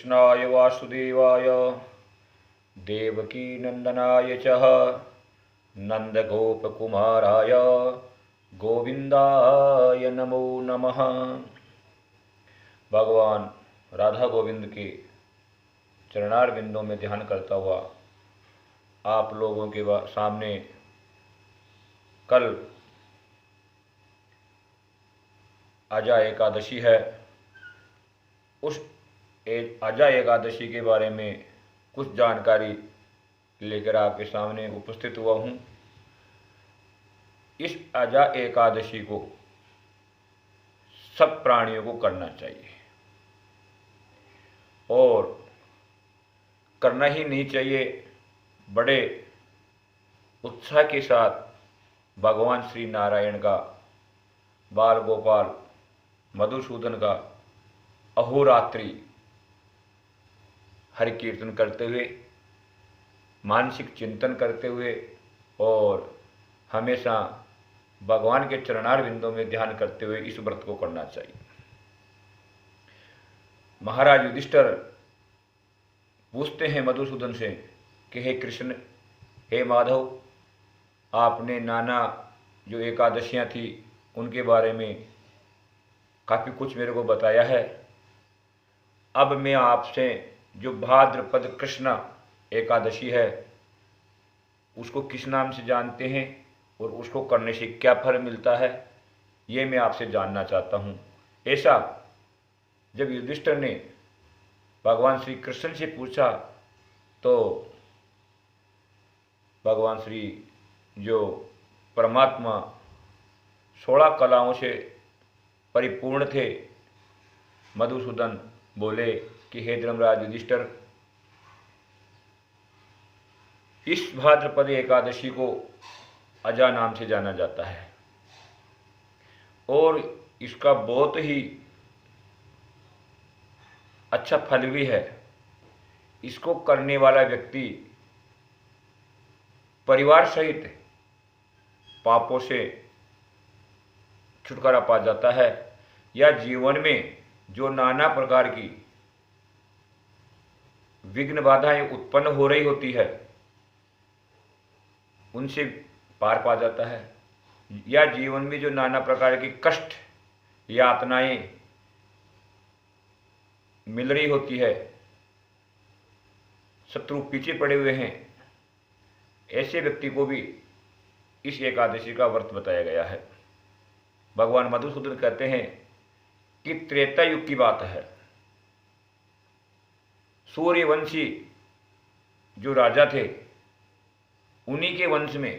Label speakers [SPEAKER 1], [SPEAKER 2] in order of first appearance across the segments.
[SPEAKER 1] कृष्णाय वासुदेवाय देवकीनंदनाय च नंदगोपकुमाराय गोविंदाय नमो नमः। भगवान राधा गोविंद के चरणार बिंदों में ध्यान करता हुआ आप लोगों के सामने कल आजा एकादशी है, उस आजा एकादशी के बारे में कुछ जानकारी लेकर आपके सामने उपस्थित हुआ हूँ। इस आजा एकादशी को सब प्राणियों को करना चाहिए और करना ही नहीं चाहिए, बड़े उत्साह के साथ भगवान श्री नारायण का, बाल गोपाल मधुसूदन का अहोरात्रि हरि कीर्तन करते हुए, मानसिक चिंतन करते हुए और हमेशा भगवान के चरणार बिंदों में ध्यान करते हुए इस व्रत को करना चाहिए। महाराज युधिष्ठिर पूछते हैं मधुसूदन से कि हे कृष्ण, हे माधव, आपने नाना जो एकादशियां थी उनके बारे में काफ़ी कुछ मेरे को बताया है। अब मैं आपसे जो भाद्रपद कृष्ण एकादशी है उसको किस नाम से जानते हैं और उसको करने से क्या फल मिलता है, ये मैं आपसे जानना चाहता हूँ। ऐसा जब युधिष्ठिर ने भगवान श्री कृष्ण से पूछा तो भगवान श्री जो परमात्मा 16 कलाओं से परिपूर्ण थे, मधुसूदन बोले कि हे धर्मराज युधिष्ठिर, इस भाद्रपद एकादशी को अजा नाम से जाना जाता है और इसका बहुत ही अच्छा फल भी है। इसको करने वाला व्यक्ति परिवार सहित पापों से छुटकारा पा जाता है या जीवन में जो नाना प्रकार की विघ्न बाधाएं उत्पन्न हो रही होती है उनसे पार पा जाता है, या जीवन में जो नाना प्रकार की कष्ट यातनाएं मिल रही होती है, शत्रु पीछे पड़े हुए हैं, ऐसे व्यक्ति को भी इस एकादशी का व्रत बताया गया है। भगवान मधुसूदन कहते हैं कि त्रेता युग की बात है। सूर्यवंशी जो राजा थे उन्हीं के वंश में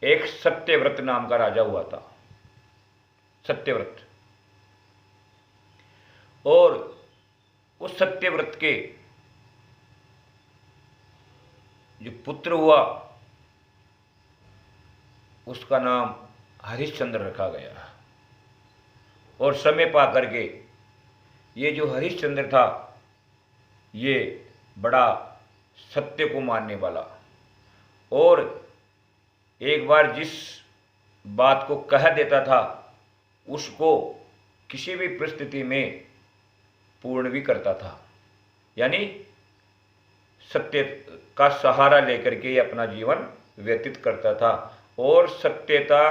[SPEAKER 1] एक सत्यव्रत नाम का राजा हुआ था, सत्यव्रत। और उस सत्यव्रत के जो पुत्र हुआ उसका नाम हरिश्चंद्र रखा गया। और समय पा करके ये जो हरिश्चंद्र था ये बड़ा सत्य को मानने वाला और एक बार जिस बात को कह देता था उसको किसी भी परिस्थिति में पूर्ण भी करता था, यानी सत्य का सहारा लेकर के अपना जीवन व्यतीत करता था। और सत्यता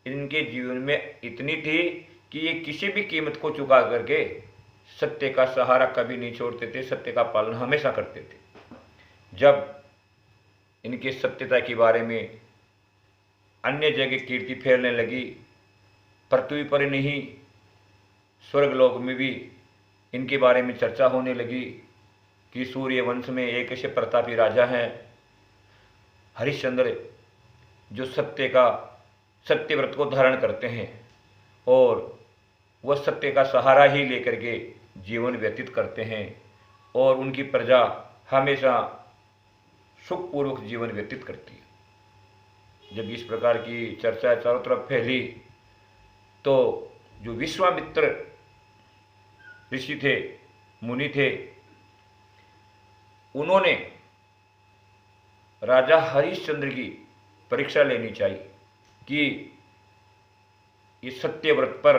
[SPEAKER 1] इनके जीवन में इतनी थी कि ये किसी भी कीमत को चुका करके सत्य का सहारा कभी नहीं छोड़ते थे, सत्य का पालन हमेशा करते थे। जब इनके सत्यता के बारे में अन्य जगह कीर्ति फैलने लगी, पृथ्वी पर नहीं स्वर्गलोक में भी इनके बारे में चर्चा होने लगी कि सूर्यवंश में एक ऐसे प्रतापी राजा हैं हरिश्चंद्र जो सत्यव्रत को धारण करते हैं और वह सत्य का सहारा ही लेकर के जीवन व्यतीत करते हैं और उनकी प्रजा हमेशा सुखपूर्वक जीवन व्यतीत करती है। जब इस प्रकार की चर्चा चारों तरफ फैली तो जो विश्वामित्र ऋषि थे, मुनि थे, उन्होंने राजा हरिश्चंद्र की परीक्षा लेनी चाहिए कि ये सत्यव्रत पर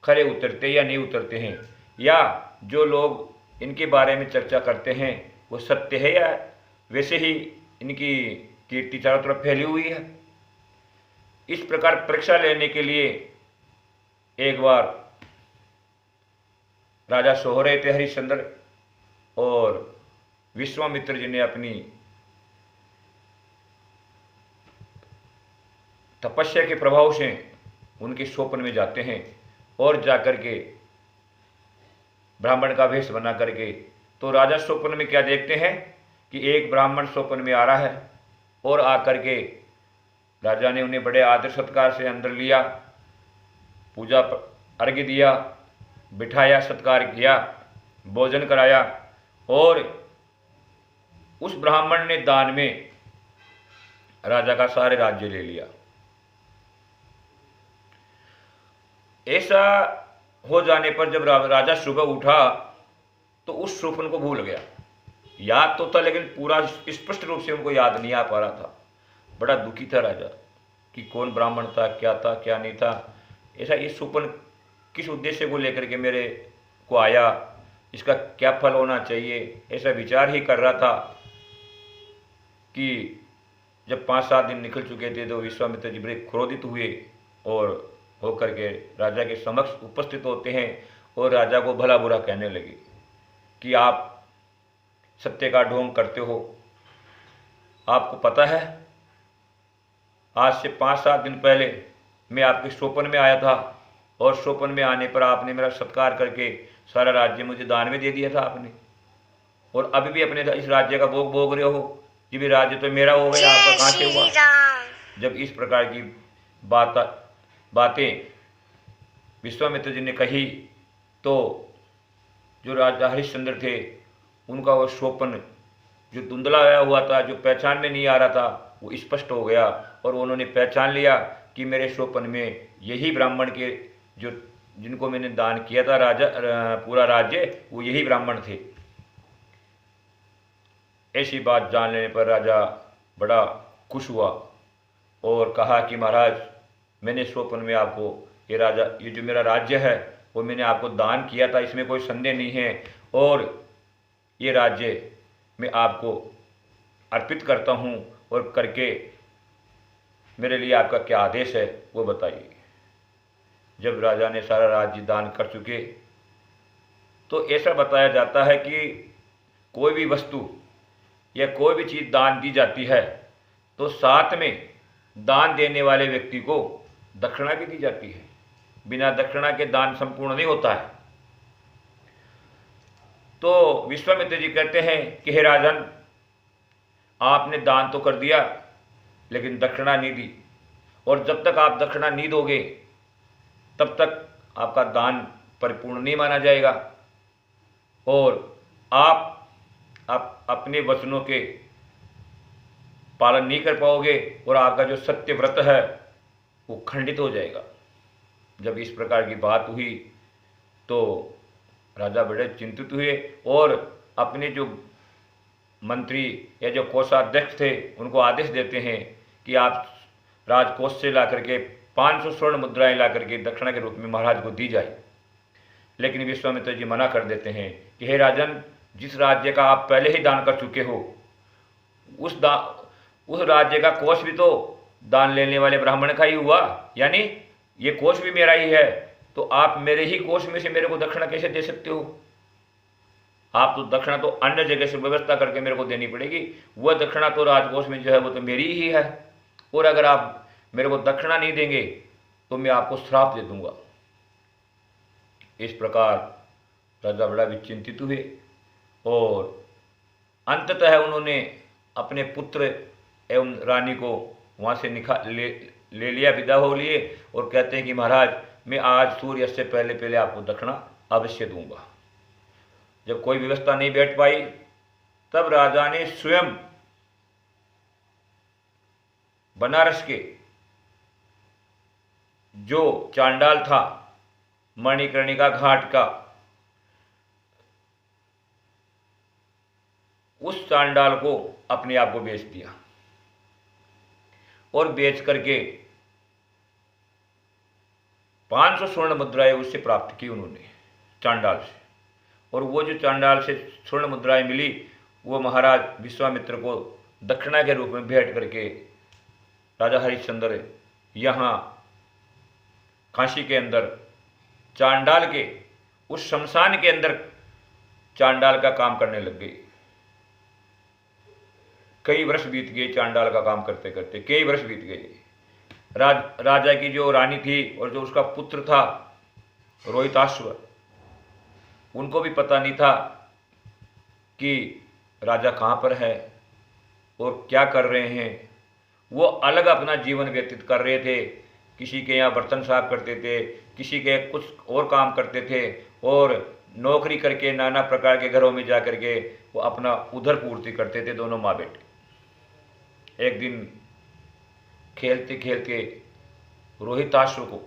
[SPEAKER 1] खरे उतरते या नहीं उतरते हैं, या जो लोग इनके बारे में चर्चा करते हैं वो सत्य है या वैसे ही इनकी कीर्ति चारों तरफ फैली हुई है। इस प्रकार परीक्षा लेने के लिए एक बार राजा सो रहे थे हरिश्चंद्र, और विश्वामित्र जी ने अपनी तपस्या के प्रभाव से उनके स्वप्न में जाते हैं और जाकर के ब्राह्मण का वेश बना करके, तो राजा स्वप्न में क्या देखते हैं कि एक ब्राह्मण स्वप्न में आ रहा है, और आकर के राजा ने उन्हें बड़े आदर सत्कार से अंदर लिया, पूजा अर्घ्य दिया, बिठाया, सत्कार किया, भोजन कराया, और उस ब्राह्मण ने दान में राजा का सारे राज्य ले लिया। ऐसा हो जाने पर जब राजा सुबह उठा तो उस स्वप्न को भूल गया। याद तो था लेकिन पूरा स्पष्ट रूप से उनको याद नहीं आ पा रहा था। बड़ा दुखी था राजा कि कौन ब्राह्मण था क्या नहीं था, ऐसा ये स्वप्न किस उद्देश्य को लेकर के मेरे को आया, इसका क्या फल होना चाहिए, ऐसा विचार ही कर रहा था कि जब 5-7 दिन निकल चुके थे तो विश्वामित्र जी बड़े क्रोधित हुए और होकर के राजा के समक्ष उपस्थित होते हैं और राजा को भला बुरा कहने लगे कि आप सत्य का ढोंग करते हो। आपको पता है आज से 5-7 दिन पहले मैं आपके स्वप्न में आया था, और स्वप्न में आने पर आपने मेरा सत्कार करके सारा राज्य मुझे दान में दे दिया था आपने, और अभी भी अपने इस राज्य का भोग भोग रहे हो कि भी राज्य तो मेरा हो गया, आपका कहाँ से हुआ। जब इस प्रकार की बातें विश्वामित्र जी ने कही तो जो राजा हरिश्चंद्र थे उनका वो स्वप्न जो धुंधला हुआ था, जो पहचान में नहीं आ रहा था, वो स्पष्ट हो गया, और उन्होंने पहचान लिया कि मेरे स्वप्न में यही ब्राह्मण के जो जिनको मैंने दान किया था पूरा राज्य, वो यही ब्राह्मण थे। ऐसी बात जान लेने पर राजा बड़ा खुश हुआ और कहा कि महाराज मैंने स्वप्न में आपको ये जो मेरा राज्य है वो मैंने आपको दान किया था, इसमें कोई संदेह नहीं है, और ये राज्य मैं आपको अर्पित करता हूँ, और करके मेरे लिए आपका क्या आदेश है वो बताइए। जब राजा ने सारा राज्य दान कर चुके तो ऐसा बताया जाता है कि कोई भी वस्तु या कोई भी चीज़ दान दी जाती है तो साथ में दान देने वाले व्यक्ति को दक्षिणा भी दी जाती है। बिना दक्षिणा के दान संपूर्ण नहीं होता है। तो विश्वामित्र जी कहते हैं कि हे राजन, आपने दान तो कर दिया लेकिन दक्षिणा नहीं दी, और जब तक आप दक्षिणा नहीं दोगे तब तक आपका दान परिपूर्ण नहीं माना जाएगा, और आप अपने वचनों के पालन नहीं कर पाओगे, और आपका जो सत्य व्रत है वो खंडित हो जाएगा। जब इस प्रकार की बात हुई तो राजा बड़े चिंतित हुए और अपने जो मंत्री या जो कोषाध्यक्ष थे उनको आदेश देते हैं कि आप राजकोष से ला करके 500 स्वर्ण मुद्राएं ला करके दक्षिणा के रूप में महाराज को दी जाए। लेकिन विश्वामित्र जी मना कर देते हैं कि हे राजन, जिस राज्य का आप पहले ही दान कर चुके हो उस राज्य का कोष भी तो दान लेने वाले ब्राह्मण का ही हुआ, यानी ये कोष भी मेरा ही है, तो आप मेरे ही कोष में से मेरे को दक्षिणा कैसे दे सकते हो। आप तो दक्षिणा तो अन्य जगह से व्यवस्था करके मेरे को देनी पड़ेगी, वह दक्षिणा तो राजकोष में जो है वो तो मेरी ही है, और अगर आप मेरे को दक्षिणा नहीं देंगे तो मैं आपको श्राप दे दूंगा। इस प्रकार राजा बड़ा भी चिंतित हुए और अंततः उन्होंने अपने पुत्र एवं रानी को वहाँ से ले लिया, विदा हो लिए, और कहते हैं कि महाराज मैं आज सूर्य से पहले पहले आपको दक्षिणा अवश्य दूंगा। जब कोई व्यवस्था नहीं बैठ पाई तब राजा ने स्वयं बनारस के जो चांडाल था मणिकर्णिका घाट का, उस चांडाल को अपने आप को बेच दिया, और बेच करके 500 स्वर्ण मुद्राएं उससे प्राप्त की उन्होंने चांडाल से, और वो जो चांडाल से स्वर्ण मुद्राएं मिली वो महाराज विश्वामित्र को दक्षिणा के रूप में भेंट करके राजा हरिश्चंद्र यहाँ काशी के अंदर चांडाल के उस शमशान के अंदर चांडाल का काम करने लग गए। कई वर्ष बीत गए चांडाल का काम करते करते, कई वर्ष बीत गए। राजा की जो रानी थी और जो उसका पुत्र था रोहिताश्व, उनको भी पता नहीं था कि राजा कहाँ पर है और क्या कर रहे हैं। वो अलग अपना जीवन व्यतीत कर रहे थे। किसी के यहाँ बर्तन साफ करते थे, किसी के कुछ और काम करते थे और नौकरी करके नाना प्रकार के घरों में जा करके वो अपना उधर पूर्ति करते थे दोनों माँ बेटे। एक दिन खेलते खेलते रोहिताश्व को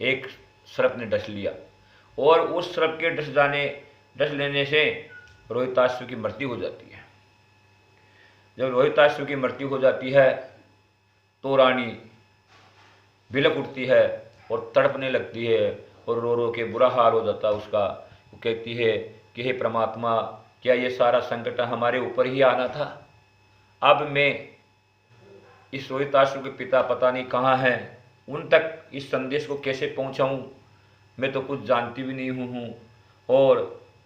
[SPEAKER 1] एक सर्प ने डस लिया और उस सर्प के डस लेने से रोहिताश्व की मृत्यु हो जाती है। जब रोहिताश्व की मृत्यु हो जाती है तो रानी बिलक उठती है और तड़पने लगती है और रो रो के बुरा हाल हो जाता है उसका। वो कहती है कि हे परमात्मा, क्या ये सारा संकट हमारे ऊपर ही आना था? अब मैं इस रोहिताश्व के पिता पता नहीं कहाँ हैं, उन तक इस संदेश को कैसे पहुँचाऊँ? मैं तो कुछ जानती भी नहीं हूँ और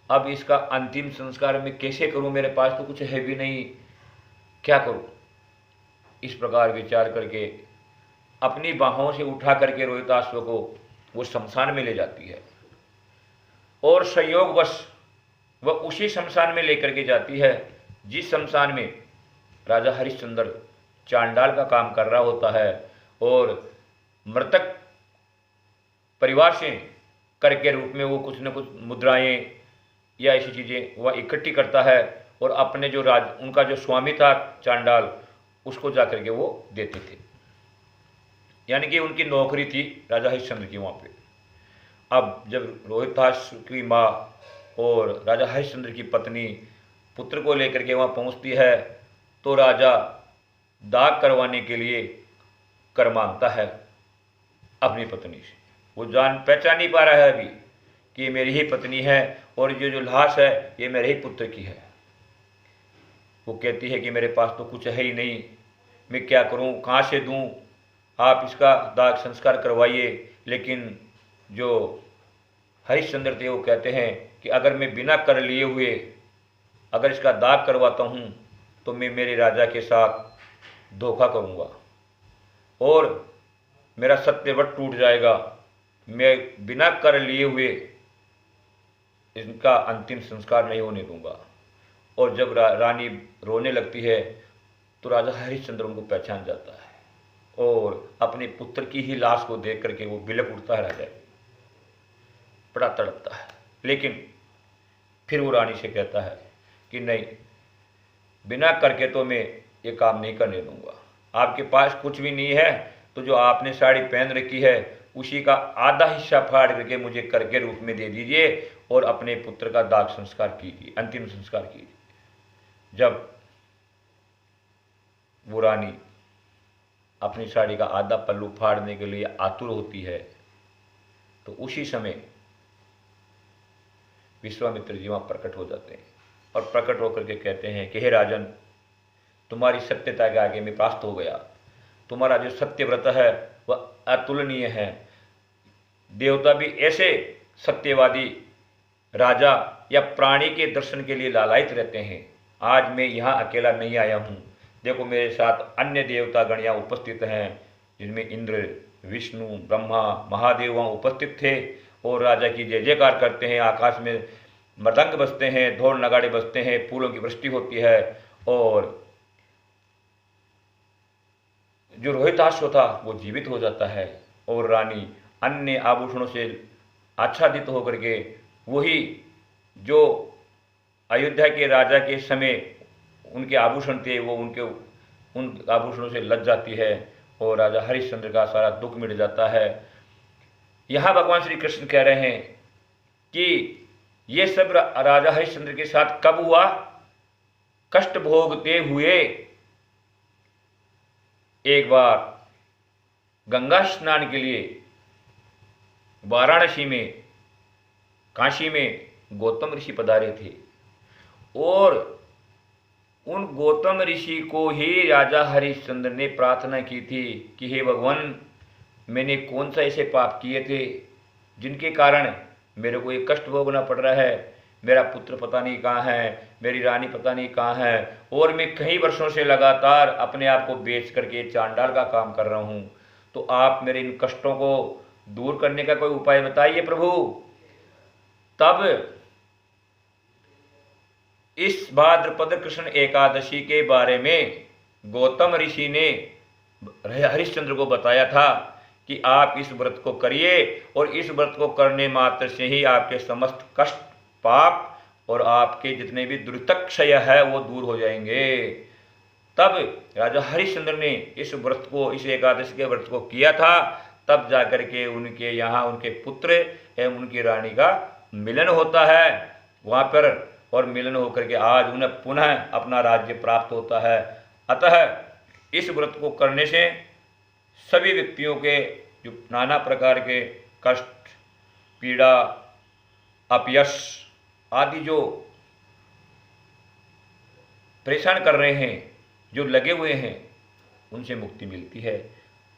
[SPEAKER 1] अब इसका अंतिम संस्कार मैं कैसे करूँ? मेरे पास तो कुछ है भी नहीं, क्या करूँ? इस प्रकार विचार करके अपनी बाहों से उठा करके रोहिताश्व को वो शमशान में ले जाती है और संयोगवश वह उसी शमशान में लेकर के जाती है जिस शमशान में राजा हरिश्चंद्र चांडाल का काम कर रहा होता है और मृतक परिवार से कर के रूप में वो कुछ न कुछ मुद्राएं या ऐसी चीज़ें वह इकट्ठी करता है और अपने जो उनका जो स्वामी था चांडाल, उसको जाकर के वो देते थे। यानी कि उनकी नौकरी थी राजा हरिश्चंद्र की वहाँ पे। अब जब रोहिताश्व की माँ और राजा हरिश्चंद्र की पत्नी पुत्र को लेकर के वहाँ पहुँचती है तो राजा दाग करवाने के लिए कर मांगता है अपनी पत्नी से। वो पहचान नहीं पा रहा है अभी कि ये मेरी ही पत्नी है और ये जो लाश है ये मेरे ही पुत्र की है। वो कहती है कि मेरे पास तो कुछ है ही नहीं, मैं क्या करूं, कहाँ से दूं? आप इसका दाग संस्कार करवाइए। लेकिन जो हरिश्चंद्र थे वो कहते हैं कि अगर मैं बिना कर लिए हुए अगर इसका दाग करवाता हूं तो मैं मेरे राजा के साथ धोखा करूंगा और मेरा सत्यव्रत टूट जाएगा। मैं बिना कर लिए हुए इनका अंतिम संस्कार नहीं होने दूंगा। और जब रानी रोने लगती है तो राजा हरिश्चंद्र उनको पहचान जाता है और अपने पुत्र की ही लाश को देख करके वो बिलक उठता है। राजा बड़ा तड़पता है, लेकिन फिर वो रानी से कहता है कि नहीं, बिना करके तो मैं ये काम नहीं करने दूंगा। आपके पास कुछ भी नहीं है तो जो आपने साड़ी पहन रखी है उसी का आधा हिस्सा फाड़ करके मुझे कर के रूप में दे दीजिए और अपने पुत्र का दाग संस्कार कीजिए, अंतिम संस्कार कीजिए। जब वो रानी अपनी साड़ी का आधा पल्लू फाड़ने के लिए आतुर होती है तो उसी समय विश्वामित्र जी वहाँ प्रकट हो जाते हैं और प्रकट होकर के कहते हैं कि हे राजन, तुम्हारी सत्यता के आगे मैं परास्त हो गया। तुम्हारा जो सत्यव्रत है वह अतुलनीय है। देवता भी ऐसे सत्यवादी राजा या प्राणी के दर्शन के लिए लालायित रहते हैं। आज मैं यहाँ अकेला नहीं आया हूँ, देखो मेरे साथ अन्य देवता गण यहाँ उपस्थित हैं, जिनमें इंद्र, विष्णु, ब्रह्मा, महादेव वहाँ उपस्थित थे और राजा की जय जयकार करते हैं। आकाश में मृदंग बजते हैं, ढोल नगाड़े बजते हैं, फूलों की वृष्टि होती है और जो रोहिताश्व था वो जीवित हो जाता है और रानी अन्य आभूषणों से आच्छादित होकर के वही जो अयोध्या के राजा के समय उनके आभूषण थे वो उन आभूषणों से लज जाती है और राजा हरिश्चंद्र का सारा दुख मिट जाता है। यहाँ भगवान श्री कृष्ण कह रहे हैं कि ये सब राजा हरिश्चंद्र के साथ कब हुआ? कष्ट भोगते हुए एक बार गंगा स्नान के लिए वाराणसी में काशी में गौतम ऋषि पधारे थे और उन गौतम ऋषि को ही राजा हरिश्चंद्र ने प्रार्थना की थी कि हे भगवान, मैंने कौन सा ऐसे पाप किए थे जिनके कारण मेरे को ये कष्ट भोगना पड़ रहा है। मेरा पुत्र पता नहीं कहाँ है, मेरी रानी पता नहीं कहाँ है, और मैं कई वर्षों से लगातार अपने आप को बेच करके चांडाल का काम कर रहा हूँ। तो आप मेरे इन कष्टों को दूर करने का कोई उपाय बताइए प्रभु। तब इस भाद्रपद कृष्ण एकादशी के बारे में गौतम ऋषि ने हरिश्चंद्र को बताया था कि आप इस व्रत को करिए और इस व्रत को करने मात्र से ही आपके समस्त कष्ट, पाप और आपके जितने भी दुर्तक्षय है वो दूर हो जाएंगे। तब राजा हरिश्चंद्र ने इस व्रत को, इस एकादशी के व्रत को किया था। तब जाकर के उनके यहाँ उनके पुत्र एवं उनकी रानी का मिलन होता है वहाँ पर, और मिलन होकर के आज उन्हें पुनः अपना राज्य प्राप्त होता है। अतः इस व्रत को करने से सभी व्यक्तियों के जो नाना प्रकार के कष्ट, पीड़ा, अपयश आदि जो परेशान कर रहे हैं, जो लगे हुए हैं, उनसे मुक्ति मिलती है।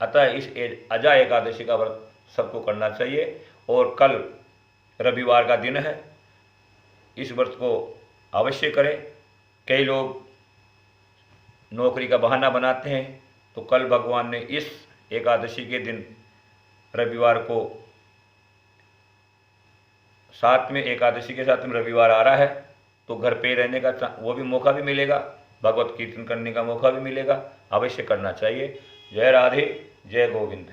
[SPEAKER 1] अतः इस अजा एकादशी का व्रत सबको करना चाहिए। और कल रविवार का दिन है, इस व्रत को अवश्य करें। कई लोग नौकरी का बहाना बनाते हैं, तो कल भगवान ने इस एकादशी के दिन रविवार को, साथ में एकादशी के साथ में रविवार आ रहा है, तो घर पे रहने का वो भी मौका भी मिलेगा, भगवत कीर्तन करने का मौका भी मिलेगा। अवश्य करना चाहिए। जय राधे, जय गोविंद।